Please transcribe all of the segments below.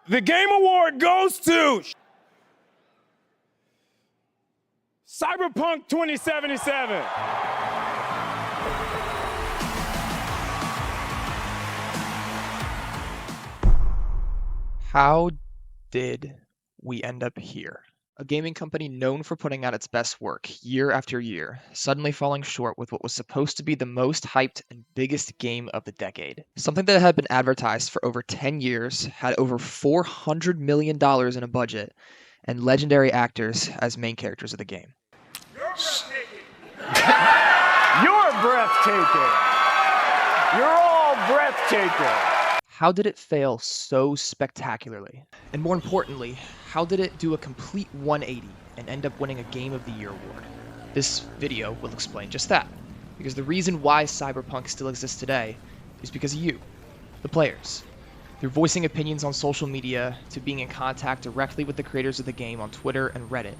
The Game Award goes to Cyberpunk 2077. How did we end up here? A gaming company known for putting out its best work year after year, suddenly falling short with what was supposed to be the most hyped and biggest game of the decade. Something that had been advertised for over 10 years, had over $400 million in a budget, and legendary actors as main characters of the game. You're breathtaking. You're all breathtaking. How did it fail so spectacularly? And more importantly, how did it do a complete 180 and end up winning a Game of the Year award? This video will explain just that, because the reason why Cyberpunk still exists today is because of you, the players. Through voicing opinions on social media, to being in contact directly with the creators of the game on Twitter and Reddit,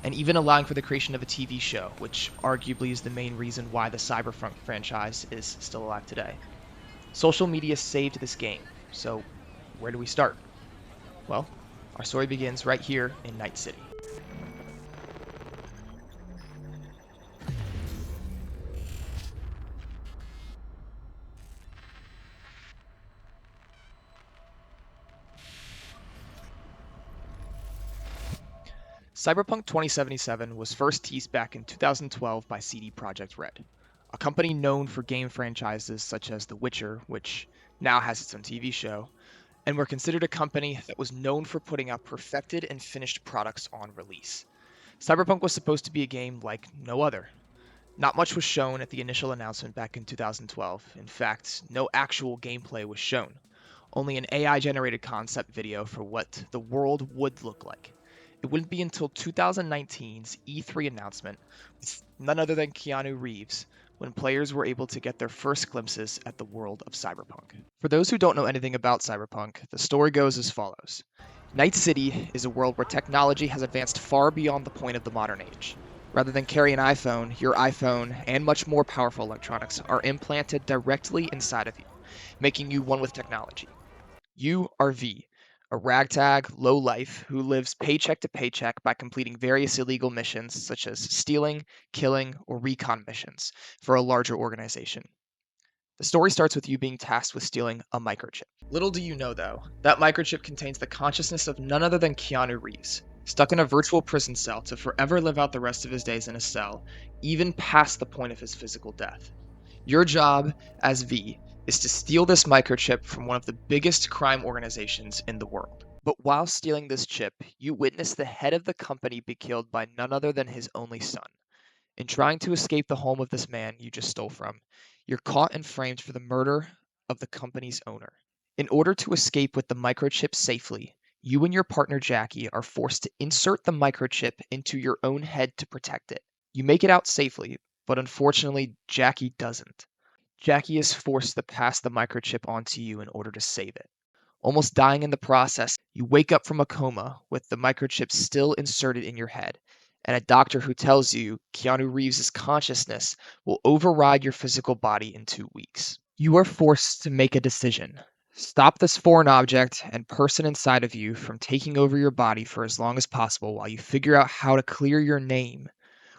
and even allowing for the creation of a TV show, which arguably is the main reason why the Cyberpunk franchise is still alive today. Social media saved this game, so where do we start? Well, our story begins right here in Night City. Cyberpunk 2077 was first teased back in 2012 by CD Projekt Red, a company known for game franchises such as The Witcher, which now has its own TV show, and were considered a company that was known for putting out perfected and finished products on release. Cyberpunk was supposed to be a game like no other. Not much was shown at the initial announcement back in 2012. In fact, no actual gameplay was shown, only an AI-generated concept video for what the world would look like. It wouldn't be until 2019's E3 announcement, with none other than Keanu Reeves, when players were able to get their first glimpses at the world of Cyberpunk. For those who don't know anything about Cyberpunk, the story goes as follows. Night City is a world where technology has advanced far beyond the point of the modern age. Rather than carry an iPhone, your iPhone and much more powerful electronics are implanted directly inside of you, making you one with technology. You are V, a ragtag lowlife who lives paycheck to paycheck by completing various illegal missions such as stealing, killing, or recon missions for a larger organization. The story starts with you being tasked with stealing a microchip. Little do you know, though, that microchip contains the consciousness of none other than Keanu Reeves, stuck in a virtual prison cell to forever live out the rest of his days in a cell, even past the point of his physical death. Your job, as V, is to steal this microchip from one of the biggest crime organizations in the world. But while stealing this chip, you witness the head of the company be killed by none other than his only son. In trying to escape the home of this man you just stole from, you're caught and framed for the murder of the company's owner. In order to escape with the microchip safely, you and your partner Jackie are forced to insert the microchip into your own head to protect it. You make it out safely, but unfortunately, Jackie doesn't. Jackie is forced to pass the microchip onto you in order to save it. Almost dying in the process, you wake up from a coma with the microchip still inserted in your head, and a doctor who tells you Keanu Reeves' consciousness will override your physical body in 2 weeks. You are forced to make a decision. Stop this foreign object and person inside of you from taking over your body for as long as possible while you figure out how to clear your name,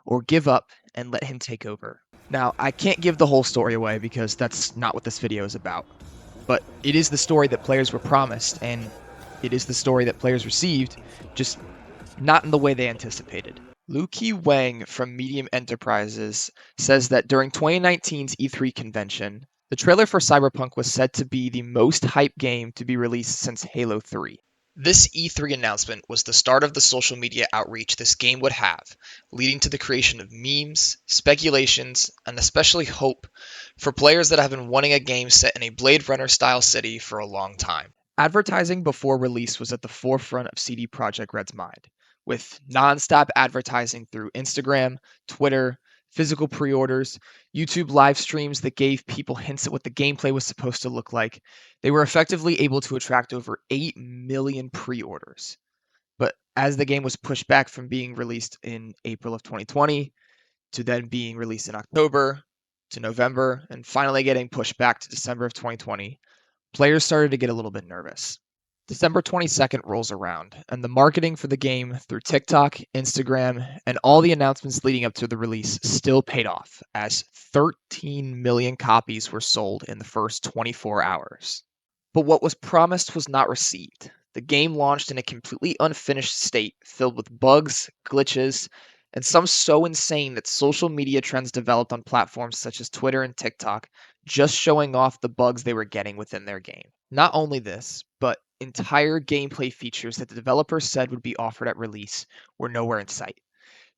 or give up and let him take over. Now, I can't give the whole story away because that's not what this video is about, but it is the story that players were promised, and it is the story that players received, just not in the way they anticipated. Lu-Ki Wang from Medium Enterprises says that during 2019's E3 convention, the trailer for Cyberpunk was said to be the most hyped game to be released since Halo 3. This E3 announcement was the start of the social media outreach this game would have, leading to the creation of memes, speculations, and especially hope for players that have been wanting a game set in a Blade Runner-style city for a long time. Advertising before release was at the forefront of CD Projekt Red's mind, with non-stop advertising through Instagram, Twitter, physical pre-orders, YouTube live streams that gave people hints at what the gameplay was supposed to look like. They were effectively able to attract over 8 million pre-orders. But as the game was pushed back from being released in April of 2020 to then being released in October to November and finally getting pushed back to December of 2020, players started to get a little bit nervous. December 22nd rolls around, and the marketing for the game through TikTok, Instagram, and all the announcements leading up to the release still paid off, as 13 million copies were sold in the first 24 hours. But what was promised was not received. The game launched in a completely unfinished state, filled with bugs, glitches, and some so insane that social media trends developed on platforms such as Twitter and TikTok, just showing off the bugs they were getting within their game. Not only this, but entire gameplay features that the developers said would be offered at release were nowhere in sight.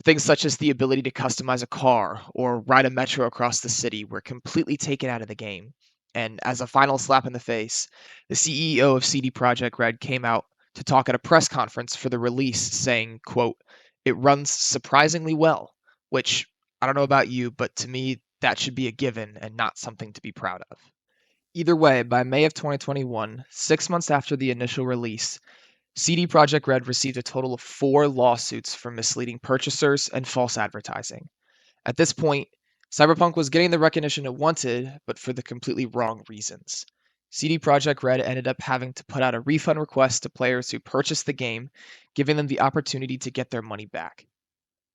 Things such as the ability to customize a car or ride a metro across the city were completely taken out of the game. And as a final slap in the face, the CEO of CD Projekt Red came out to talk at a press conference for the release saying, quote, "It runs surprisingly well," which I don't know about you, but to me, that should be a given and not something to be proud of. Either way, by May of 2021, 6 months after the initial release, CD Projekt Red received a total of 4 lawsuits for misleading purchasers and false advertising. At this point, Cyberpunk was getting the recognition it wanted, but for the completely wrong reasons. CD Projekt Red ended up having to put out a refund request to players who purchased the game, giving them the opportunity to get their money back.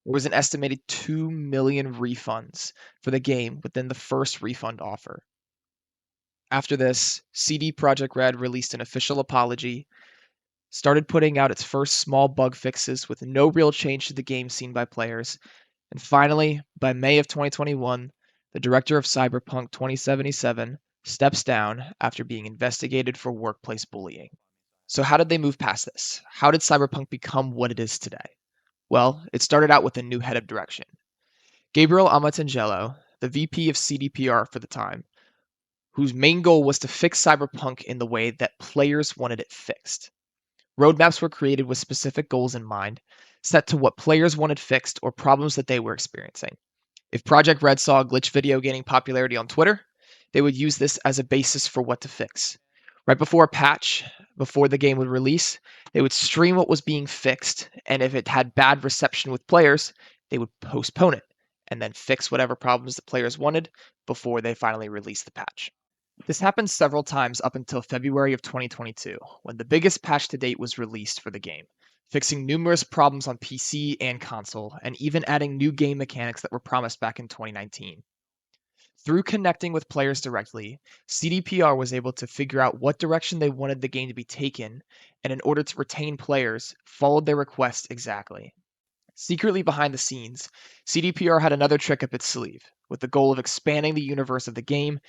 There was an estimated 2 million refunds for the game within the first refund offer. After this, CD Projekt Red released an official apology, started putting out its first small bug fixes with no real change to the game seen by players, and finally, by May of 2021, the director of Cyberpunk 2077 steps down after being investigated for workplace bullying. So how did they move past this? How did Cyberpunk become what it is today? Well, it started out with a new head of direction. Gabriel Amatangelo, the VP of CDPR for the time, whose main goal was to fix Cyberpunk in the way that players wanted it fixed. Roadmaps were created with specific goals in mind, set to what players wanted fixed or problems that they were experiencing. If Project Red saw a glitch video gaining popularity on Twitter, they would use this as a basis for what to fix. Right before a patch, before the game would release, they would stream what was being fixed, and if it had bad reception with players, they would postpone it and then fix whatever problems the players wanted before they finally released the patch. This happened several times up until February of 2022, when the biggest patch to date was released for the game, fixing numerous problems on PC and console, and even adding new game mechanics that were promised back in 2019. Through connecting with players directly, CDPR was able to figure out what direction they wanted the game to be taken, and in order to retain players, followed their requests exactly. Secretly behind the scenes, CDPR had another trick up its sleeve, with the goal of expanding the universe of the game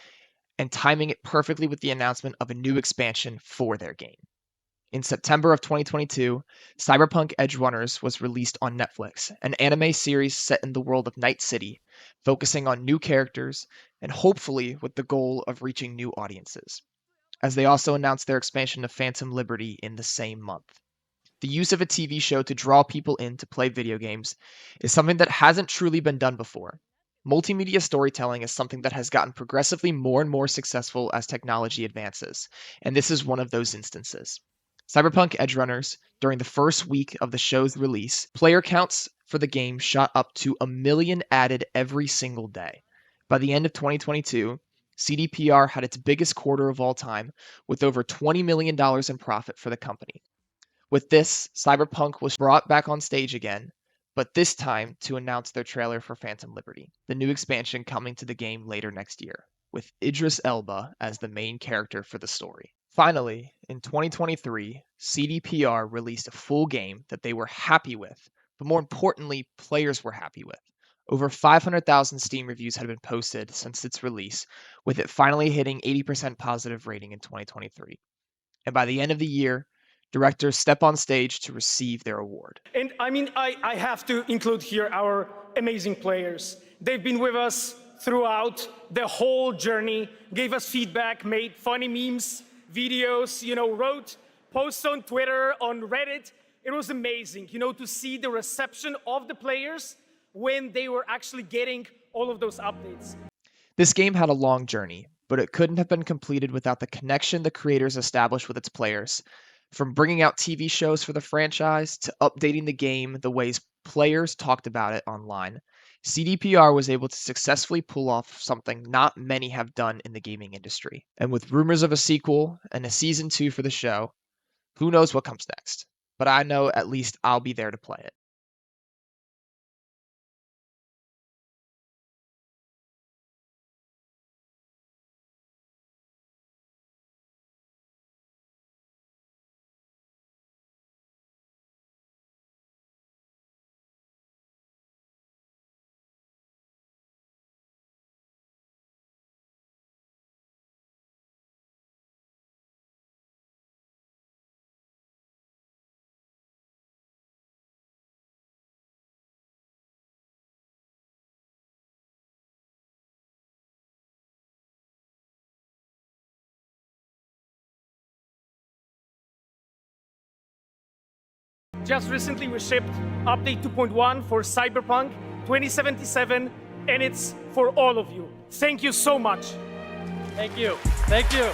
and timing it perfectly with the announcement of a new expansion for their game. In September of 2022, Cyberpunk Edge Runners was released on Netflix, an anime series set in the world of Night City, focusing on new characters and hopefully with the goal of reaching new audiences, as they also announced their expansion of Phantom Liberty in the same month. The use of a TV show to draw people in to play video games is something that hasn't truly been done before. Multimedia storytelling is something that has gotten progressively more and more successful as technology advances, and this is one of those instances. Cyberpunk Edgerunners, during the first week of the show's release, player counts for the game shot up to 1 million added every single day. By the end of 2022, CDPR had its biggest quarter of all time, with over $20 million in profit for the company. With this, Cyberpunk was brought back on stage again, but this time to announce their trailer for Phantom Liberty, the new expansion coming to the game later next year, with Idris Elba as the main character for the story. Finally, in 2023, CDPR released a full game that they were happy with, but more importantly, players were happy with. Over 500,000 Steam reviews had been posted since its release, with it finally hitting 80% positive rating in 2023. And by the end of the year, directors step on stage to receive their award. And I mean, I have to include here our amazing players. They've been with us throughout the whole journey, gave us feedback, made funny memes, videos, wrote posts on Twitter, on Reddit. It was amazing, to see the reception of the players when they were actually getting all of those updates. This game had a long journey, but it couldn't have been completed without the connection the creators established with its players. From bringing out TV shows for the franchise to updating the game the ways players talked about it online, CDPR was able to successfully pull off something not many have done in the gaming industry. And with rumors of a sequel and a season 2 for the show, Who knows what comes next, but I know at least I'll be there to play it. Just recently we shipped update 2.1 for Cyberpunk 2077, and it's for all of you. Thank you so much. Thank you. Thank you.